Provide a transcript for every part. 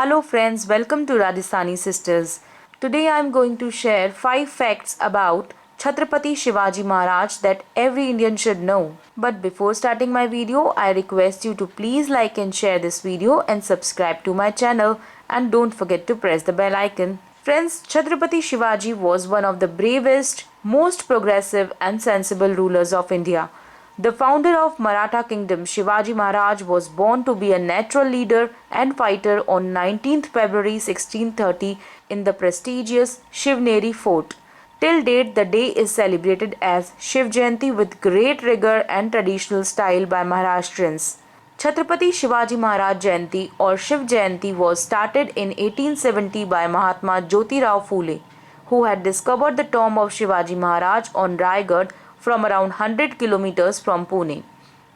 Hello friends, welcome to Rajasthani Sisters. Today I am going to share 5 facts about Chhatrapati Shivaji Maharaj that every Indian should know. But before starting my video, I request you to please like and share this video and subscribe to my channel, and don't forget to press the bell icon. Friends, Chhatrapati Shivaji was one of the bravest, most progressive and sensible rulers of India. The founder of Maratha kingdom, Shivaji Maharaj, was born to be a natural leader and fighter on 19th February 1630 in the prestigious Shivneri fort. Till date, the day is celebrated as Shiv Jayanti with great rigor and traditional style by Maharashtrians. Chhatrapati Shivaji Maharaj Jayanti or Shiv Jayanti was started in 1870 by Mahatma Jyotirao Phule, who had discovered the tomb of Shivaji Maharaj on Raigad from around 100 kilometers from Pune.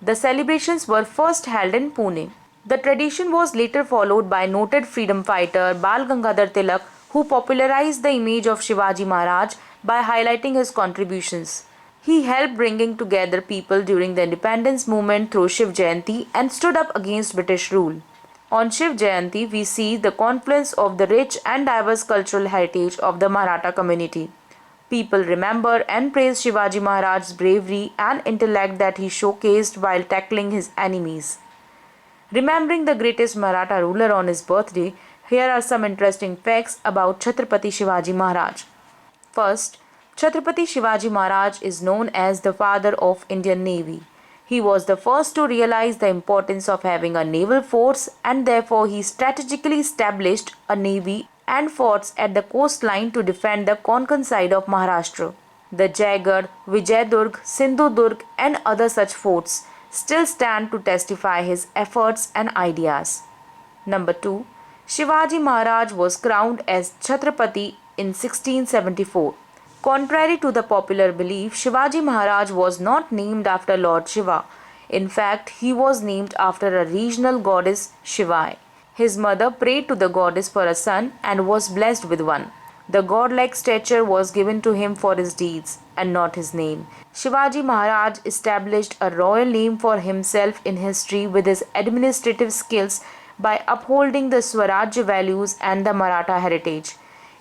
The celebrations were first held in Pune. The tradition was later followed by noted freedom fighter Bal Gangadhar Tilak, who popularized the image of Shivaji Maharaj by highlighting his contributions. He helped bringing together people during the independence movement through Shiv Jayanti and stood up against British rule. On Shiv Jayanti, we see the confluence of the rich and diverse cultural heritage of the Maratha community. People remember and praise Shivaji Maharaj's bravery and intellect that he showcased while tackling his enemies. Remembering the greatest Maratha ruler on his birthday, here are some interesting facts about Chhatrapati Shivaji Maharaj. First, Chhatrapati Shivaji Maharaj is known as the father of Indian Navy. He was the first to realize the importance of having a naval force, and therefore he strategically established a navy and forts at the coastline to defend the Konkan side of Maharashtra. The Jaigarh, Vijayadurg, Sindhudurg and other such forts still stand to testify his efforts and ideas. Number 2. Shivaji Maharaj was crowned as Chhatrapati in 1674. Contrary to the popular belief, Shivaji Maharaj was not named after Lord Shiva. In fact, he was named after a regional goddess, Shivai. His mother prayed to the goddess for a son and was blessed with one. The godlike stature was given to him for his deeds and not his name. Shivaji Maharaj established a royal name for himself in history with his administrative skills by upholding the Swarajya values and the Maratha heritage.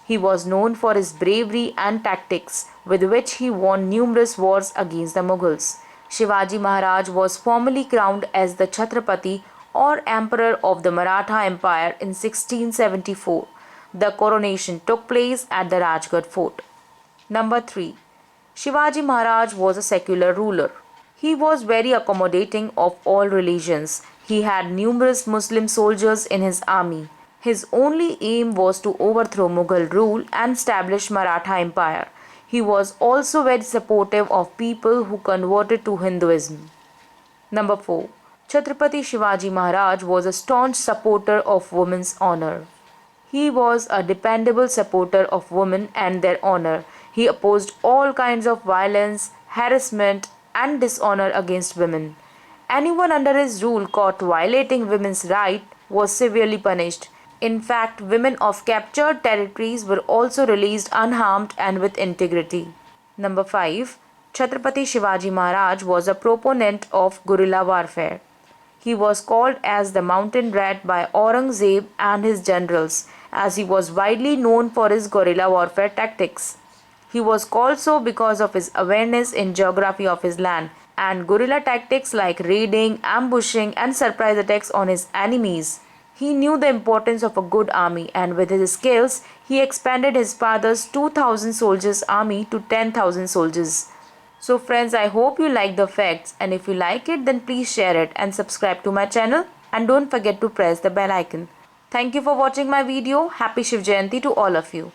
He was known for his bravery and tactics, with which he won numerous wars against the Mughals. Shivaji Maharaj was formally crowned as the Chhatrapati or Emperor of the Maratha Empire in 1674. The coronation took place at the Rajgarh fort. Number 3. Shivaji Maharaj was a secular ruler. He was very accommodating of all religions. He had numerous Muslim soldiers in his army. His only aim was to overthrow Mughal rule and establish Maratha Empire. He was also very supportive of people who converted to Hinduism. Number 4. Chhatrapati Shivaji Maharaj was a staunch supporter of women's honor. He was a dependable supporter of women and their honor. He opposed all kinds of violence, harassment, and dishonor against women. Anyone under his rule caught violating women's rights was severely punished. In fact, women of captured territories were also released unharmed and with integrity. Number 5. Chhatrapati Shivaji Maharaj was a proponent of guerrilla warfare. He was called as the mountain rat by Aurangzeb and his generals, as he was widely known for his guerrilla warfare tactics. He was called so because of his awareness in geography of his land and guerrilla tactics like raiding, ambushing and surprise attacks on his enemies. He knew the importance of a good army, and with his skills, he expanded his father's 2,000 soldiers army to 10,000 soldiers. So friends, I hope you like the facts, and if you like it, then please share it and subscribe to my channel, and don't forget to press the bell icon. Thank you for watching my video. Happy Shiv Jayanti to all of you.